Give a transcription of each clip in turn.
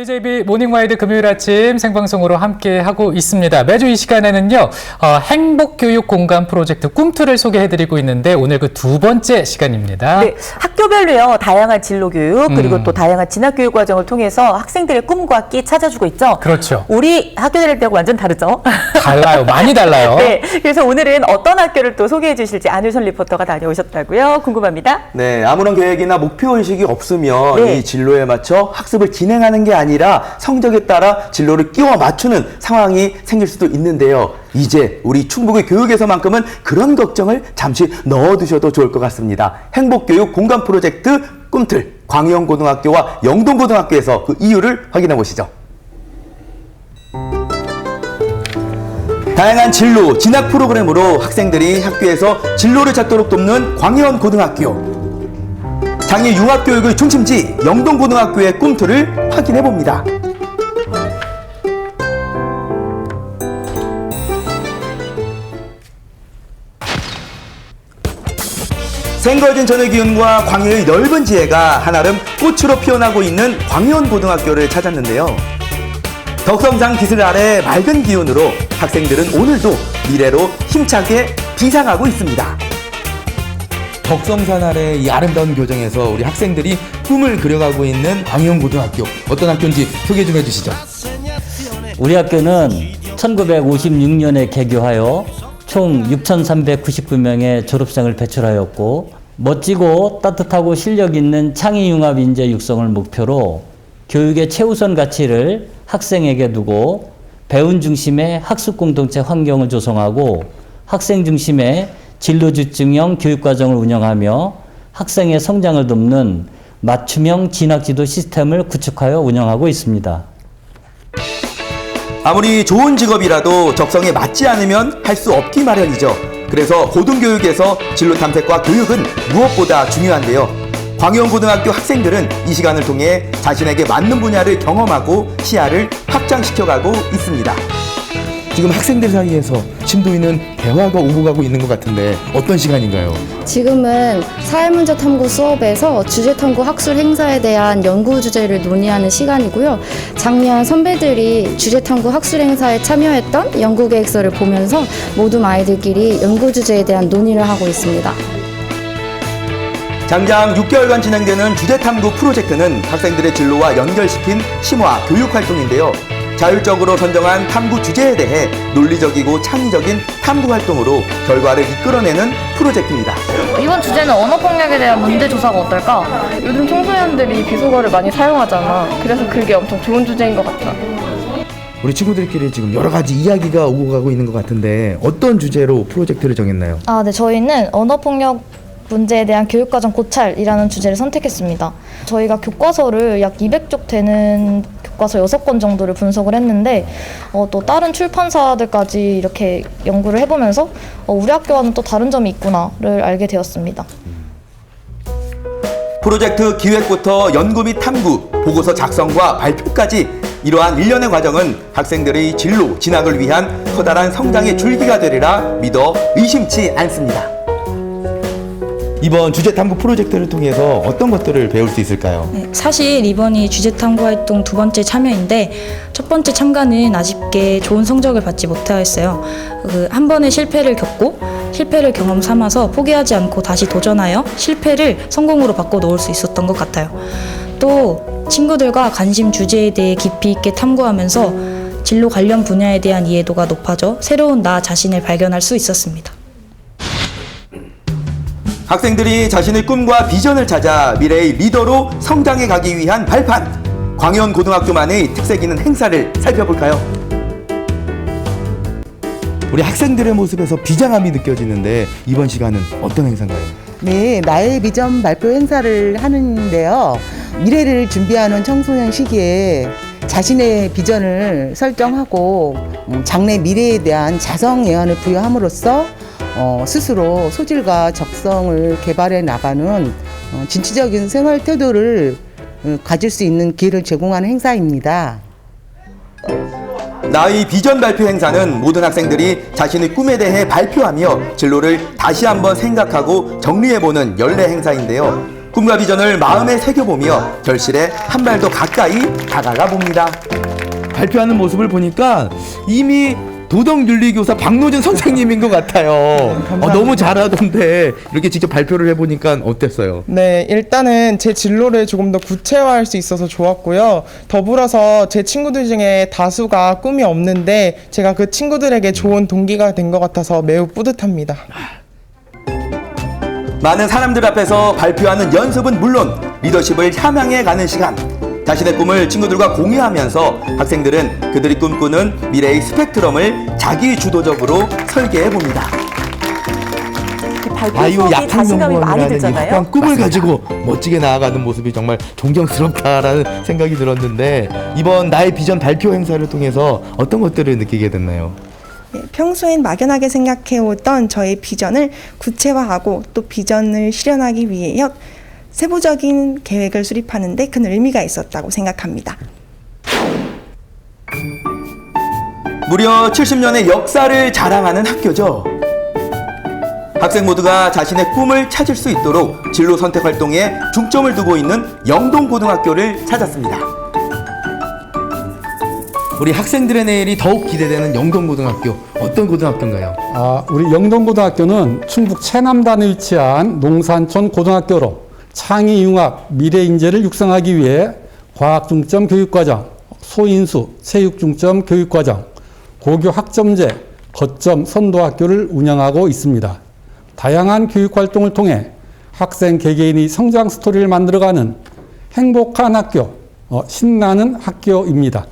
WJB 모닝와이드 금요일 아침 생방송으로 함께하고 있습니다. 매주 이 시간에는요. 행복교육 공간 프로젝트 꿈틀을 소개해드리고 있는데 오늘 그 두 번째 시간입니다. 네, 학교별로요. 다양한 진로교육 그리고 또 다양한 진학교육 과정을 통해서 학생들의 꿈과 끼 찾아주고 있죠. 그렇죠. 우리 학교 다닐 때하고 완전 다르죠. 달라요. 많이 달라요. 네, 그래서 오늘은 어떤 학교를 또 소개해 주실지 안효선 리포터가 다녀오셨다고요. 궁금합니다. 네, 아무런 계획이나 목표의식이 없으면 네. 이 진로에 맞춰 학습을 진행하는 게 아니라 성적에 따라 진로를 끼워 맞추는 상황이 생길 수도 있는데요. 이제 우리 충북의 교육에서만큼은 그런 걱정을 잠시 넣어두셔도 좋을 것 같습니다. 행복교육 공간 프로젝트 꿈틀 광영고등학교와 영동고등학교에서 그 이유를 확인해 보시죠. 다양한 진로, 진학 프로그램으로 학생들이 학교에서 진로를 찾도록 돕는 광현고등학교. 장애 융합교육의 중심지 영동고등학교의 꿈틀을 확인해 봅니다. 생거진 전의 기운과 광해의 넓은 지혜가 한아름 꽃으로 피어나고 있는 광현고등학교를 찾았는데요. 덕성상 기술 아래 맑은 기운으로 학생들은 오늘도 미래로 힘차게 비상하고 있습니다. 덕성산 아래 이 아름다운 교정에서 우리 학생들이 꿈을 그려가고 있는 광현고등학교, 어떤 학교인지 소개 좀 해주시죠. 우리 학교는 1956년에 개교하여 총 6,399명의 졸업생을 배출하였고, 멋지고 따뜻하고 실력 있는 창의융합 인재 육성을 목표로 교육의 최우선 가치를 학생에게 두고 배운 중심의 학습 공동체 환경을 조성하고 학생 중심의 진로 집중형 교육과정을 운영하며 학생의 성장을 돕는 맞춤형 진학지도 시스템을 구축하여 운영하고 있습니다. 아무리 좋은 직업이라도 적성에 맞지 않으면 할 수 없기 마련이죠. 그래서 고등교육에서 진로 탐색과 교육은 무엇보다 중요한데요. 광현고등학교 학생들은 이 시간을 통해 자신에게 맞는 분야를 경험하고 시야를 확장시켜가고 있습니다. 지금 학생들 사이에서 심도 있는 대화가 오고 가고 있는 것 같은데 어떤 시간인가요? 지금은 사회문제 탐구 수업에서 주제 탐구 학술 행사에 대한 연구 주제를 논의하는 시간이고요. 작년 선배들이 주제 탐구 학술 행사에 참여했던 연구 계획서를 보면서 모든 아이들끼리 연구 주제에 대한 논의를 하고 있습니다. 장장 6개월간 진행되는 주제 탐구 프로젝트는 학생들의 진로와 연결시킨 심화 교육 활동인데요. 자율적으로 선정한 탐구 주제에 대해 논리적이고 창의적인 탐구 활동으로 결과를 이끌어내는 프로젝트입니다. 이번 주제는 언어폭력에 대한 문제조사가 어떨까? 요즘 청소년들이 비속어를 많이 사용하잖아. 그래서 그게 엄청 좋은 주제인 것 같아. 우리 친구들끼리 지금 여러 가지 이야기가 오고 가고 있는 것 같은데 어떤 주제로 프로젝트를 정했나요? 네, 저희는 언어폭력 문제에 대한 교육과정 고찰이라는 주제를 선택했습니다. 저희가 교과서를 약 200쪽 되는 교과서 6권 정도를 분석을 했는데 또 다른 출판사들까지 이렇게 연구를 해보면서 우리 학교와는 또 다른 점이 있구나를 알게 되었습니다. 프로젝트 기획부터 연구 및 탐구, 보고서 작성과 발표까지 이러한 일련의 과정은 학생들의 진로, 진학을 위한 커다란 성장의 줄기가 되리라 믿어 의심치 않습니다. 이번 주제 탐구 프로젝트를 통해서 어떤 것들을 배울 수 있을까요? 사실 이번이 주제 탐구 활동 두 번째 참여인데 첫 번째 참가는 아쉽게 좋은 성적을 받지 못하였어요. 한 번의 실패를 겪고 실패를 경험 삼아서 포기하지 않고 다시 도전하여 실패를 성공으로 바꿔 놓을 수 있었던 것 같아요. 또 친구들과 관심 주제에 대해 깊이 있게 탐구하면서 진로 관련 분야에 대한 이해도가 높아져 새로운 나 자신을 발견할 수 있었습니다. 학생들이 자신의 꿈과 비전을 찾아 미래의 리더로 성장해 가기 위한 발판! 광현고등학교만의 특색 있는 행사를 살펴볼까요? 우리 학생들의 모습에서 비장함이 느껴지는데 이번 시간은 어떤 행사인가요? 네, 나의 비전 발표 행사를 하는데요. 미래를 준비하는 청소년 시기에 자신의 비전을 설정하고 장래 미래에 대한 자성 예언을 부여함으로써 스스로 소질과 적성을 개발해 나가는 진취적인 생활 태도를 가질 수 있는 기회를 제공하는 행사입니다. 나의 비전 발표 행사는 모든 학생들이 자신의 꿈에 대해 발표하며 진로를 다시 한번 생각하고 정리해보는 연례 행사인데요. 꿈과 비전을 마음에 새겨보며 결실에 한 발 더 가까이 다가가 봅니다. 발표하는 모습을 보니까 이미 도덕윤리교사 박노준 선생님인 것 같아요. 너무 잘하던데 이렇게 직접 발표를 해보니까 어땠어요? 네, 일단은 제 진로를 조금 더 구체화할 수 있어서 좋았고요. 더불어서 제 친구들 중에 다수가 꿈이 없는데 제가 그 친구들에게 좋은 동기가 된 것 같아서 매우 뿌듯합니다. 많은 사람들 앞에서 발표하는 연습은 물론 리더십을 향해 가는 시간. 자신의 꿈을 친구들과 공유하면서 학생들은 그들이 꿈꾸는 미래의 스펙트럼을 자기 주도적으로 설계해 봅니다. 발표 수업이 자신감이 많이 들잖아요. 약간 꿈을 가지고 멋지게 나아가는 모습이 정말 존경스럽다라는 생각이 들었는데 이번 나의 비전 발표 행사를 통해서 어떤 것들을 느끼게 됐나요? 네, 평소엔 막연하게 생각해오던 저의 비전을 구체화하고 또 비전을 실현하기 위해 세부적인 계획을 수립하는 데 큰 의미가 있었다고 생각합니다. 무려 70년의 역사를 자랑하는 학교죠. 학생 모두가 자신의 꿈을 찾을 수 있도록 진로 선택 활동에 중점을 두고 있는 영동고등학교를 찾았습니다. 우리 학생들의 내일이 더욱 기대되는 영동고등학교, 어떤 고등학교인가요? 우리 영동고등학교는 충북 채남단에 위치한 농산촌 고등학교로 창의 융합 미래 인재를 육성하기 위해 과학 중점 교육과정, 소인수 체육 중점 교육과정, 고교 학점제, 거점 선도학교를 운영하고 있습니다. 다양한 교육 활동을 통해 학생 개개인이 성장 스토리를 만들어가는 행복한 학교, 신나는 학교입니다.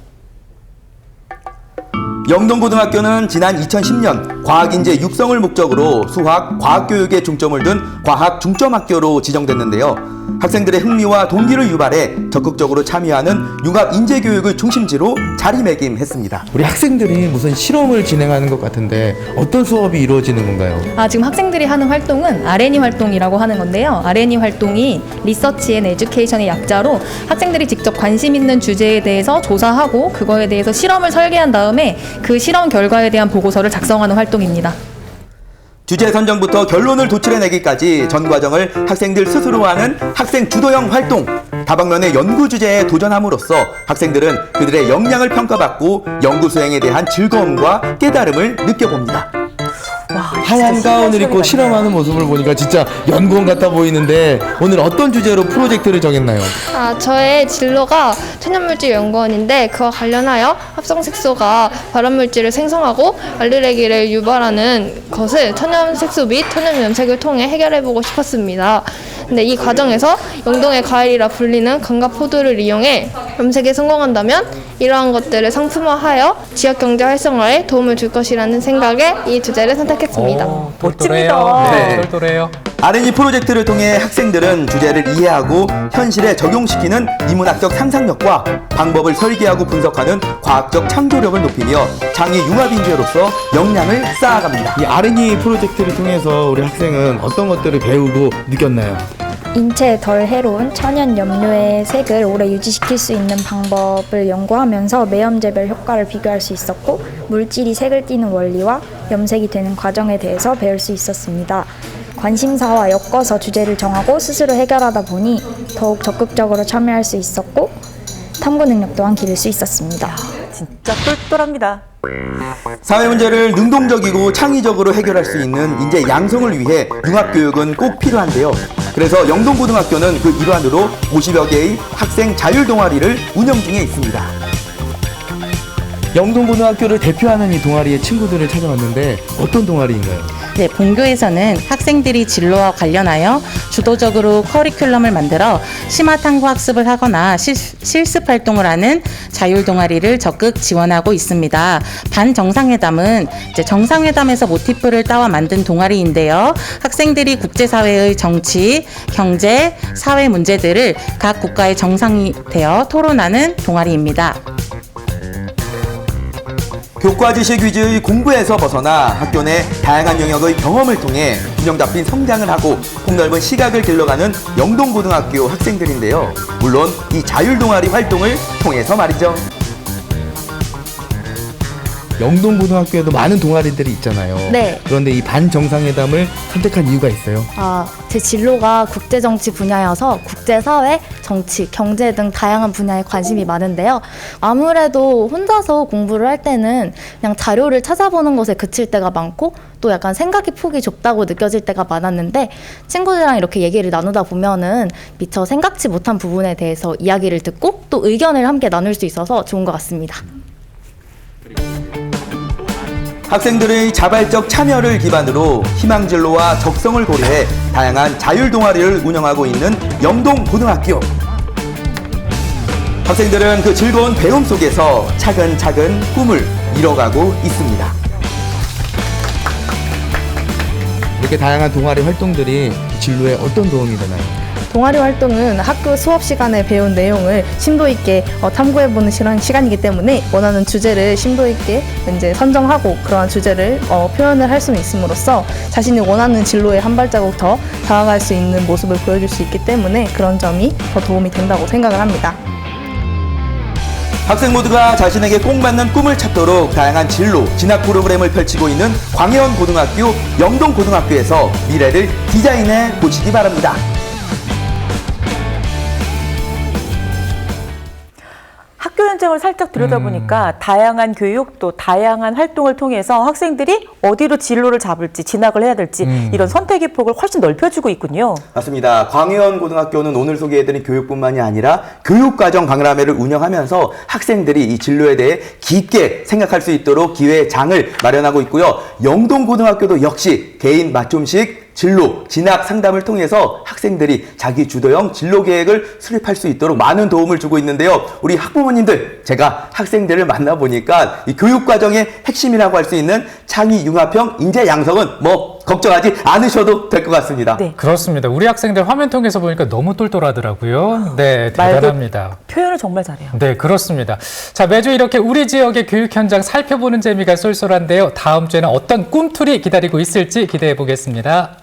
영동고등학교는 지난 2010년 과학인재 육성을 목적으로 수학, 과학교육에 중점을 둔 과학중점학교로 지정됐는데요. 학생들의 흥미와 동기를 유발해 적극적으로 참여하는 융합인재교육을 중심지로 자리매김했습니다. 우리 학생들이 무슨 실험을 진행하는 것 같은데 어떤 수업이 이루어지는 건가요? 지금 학생들이 하는 활동은 R&E 활동이라고 하는 건데요. R&E 활동이 리서치 앤 에듀케이션의 약자로 학생들이 직접 관심 있는 주제에 대해서 조사하고 그거에 대해서 실험을 설계한 다음에 그 실험 결과에 대한 보고서를 작성하는 활동입니다. 주제 선정부터 결론을 도출해내기까지 전 과정을 학생들 스스로 하는 학생 주도형 활동. 다방면의 연구 주제에 도전함으로써 학생들은 그들의 역량을 평가받고 연구 수행에 대한 즐거움과 깨달음을 느껴봅니다. 하얀 가운을 입고 실험하는 모습을 보니까 진짜 연구원 같아 보이는데 오늘 어떤 주제로 프로젝트를 정했나요? 저의 진로가 천연물질 연구원인데 그와 관련하여 합성색소가 발암물질을 생성하고 알레르기를 유발하는 것을 천연색소 및 천연염색을 통해 해결해보고 싶었습니다. 근데 이 과정에서 영동의 과일이라 불리는 감가포도를 이용해 염색에 성공한다면 이러한 것들을 상품화하여 지역경제 활성화에 도움을 줄 것이라는 생각에 이 주제를 선택했습니다. 멋집니다. 네, 똘똘해요. R&E 프로젝트를 통해 학생들은 주제를 이해하고 현실에 적용시키는 인문학적 상상력과 방법을 설계하고 분석하는 과학적 창조력을 높이며 창의 융합인재로서 역량을 쌓아갑니다. 이 R&E 프로젝트를 통해서 우리 학생은 어떤 것들을 배우고 느꼈나요? 인체에 덜 해로운 천연 염료의 색을 오래 유지시킬 수 있는 방법을 연구하면서 매염제별 효과를 비교할 수 있었고 물질이 색을 띠는 원리와 염색이 되는 과정에 대해서 배울 수 있었습니다. 관심사와 엮어서 주제를 정하고 스스로 해결하다 보니 더욱 적극적으로 참여할 수 있었고 탐구 능력 또한 기를 수 있었습니다. 진짜 똘똘합니다. 사회 문제를 능동적이고 창의적으로 해결할 수 있는 인재 양성을 위해 융합교육은 꼭 필요한데요. 그래서 영동고등학교는 그 일환으로 50여 개의 학생 자율동아리를 운영 중에 있습니다. 영동고등학교를 대표하는 이 동아리의 친구들을 찾아왔는데 어떤 동아리인가요? 네, 본교에서는 학생들이 진로와 관련하여 주도적으로 커리큘럼을 만들어 심화 탐구 학습을 하거나 실습 활동을 하는 자율 동아리를 적극 지원하고 있습니다. 반정상회담은 정상회담에서 모티프를 따와 만든 동아리인데요. 학생들이 국제사회의 정치, 경제, 사회 문제들을 각 국가의 정상이 되어 토론하는 동아리입니다. 교과 지식 위주의 공부에서 벗어나 학교 내 다양한 영역의 경험을 통해 균형 잡힌 성장을 하고 폭넓은 시각을 길러가는 영동고등학교 학생들인데요. 물론 이 자율동아리 활동을 통해서 말이죠. 영동고등학교에도 많은 동아리들이 있잖아요. 네. 그런데 이 반정상회담을 선택한 이유가 있어요? 제 진로가 국제정치 분야여서 국제사회, 정치, 경제 등 다양한 분야에 관심이 많은데요. 아무래도 혼자서 공부를 할 때는 그냥 자료를 찾아보는 것에 그칠 때가 많고 또 약간 생각의 폭이 좁다고 느껴질 때가 많았는데 친구들이랑 이렇게 얘기를 나누다 보면은 미처 생각지 못한 부분에 대해서 이야기를 듣고 또 의견을 함께 나눌 수 있어서 좋은 것 같습니다. 학생들의 자발적 참여를 기반으로 희망진로와 적성을 고려해 다양한 자율동아리를 운영하고 있는 영동고등학교. 학생들은 그 즐거운 배움 속에서 차근차근 꿈을 이뤄가고 있습니다. 이렇게 다양한 동아리 활동들이 진로에 어떤 도움이 되나요? 동아리 활동은 학교 수업 시간에 배운 내용을 심도 있게 탐구해보는 시간이기 때문에 원하는 주제를 심도 있게 이제 선정하고 그러한 주제를 표현을 할 수 있음으로써 자신이 원하는 진로에 한 발자국 더 다가갈 수 있는 모습을 보여줄 수 있기 때문에 그런 점이 더 도움이 된다고 생각을 합니다. 학생 모두가 자신에게 꼭 맞는 꿈을 찾도록 다양한 진로, 진학 프로그램을 펼치고 있는 광해원고등학교, 영동고등학교에서 미래를 디자인해 보시기 바랍니다. 학교 현장을 살짝 들여다보니까 다양한 교육 또 다양한 활동을 통해서 학생들이 어디로 진로를 잡을지 진학을 해야 될지 이런 선택의 폭을 훨씬 넓혀주고 있군요. 맞습니다. 광해원고등학교는 오늘 소개해드린 교육뿐만이 아니라 교육과정 박람회를 운영하면서 학생들이 이 진로에 대해 깊게 생각할 수 있도록 기회의 장을 마련하고 있고요. 영동고등학교도 역시 개인 맞춤식 진로, 진학 상담을 통해서 학생들이 자기 주도형 진로 계획을 수립할 수 있도록 많은 도움을 주고 있는데요. 우리 학부모님들, 제가 학생들을 만나보니까 이 교육과정의 핵심이라고 할 수 있는 창의 융합형 인재 양성은 걱정하지 않으셔도 될 것 같습니다. 네. 그렇습니다. 우리 학생들 화면 통해서 보니까 너무 똘똘하더라고요. 네, 대단합니다. 표현을 정말 잘해요. 네, 그렇습니다. 자, 매주 이렇게 우리 지역의 교육 현장 살펴보는 재미가 쏠쏠한데요. 다음 주에는 어떤 꿈틀이 기다리고 있을지 기대해 보겠습니다.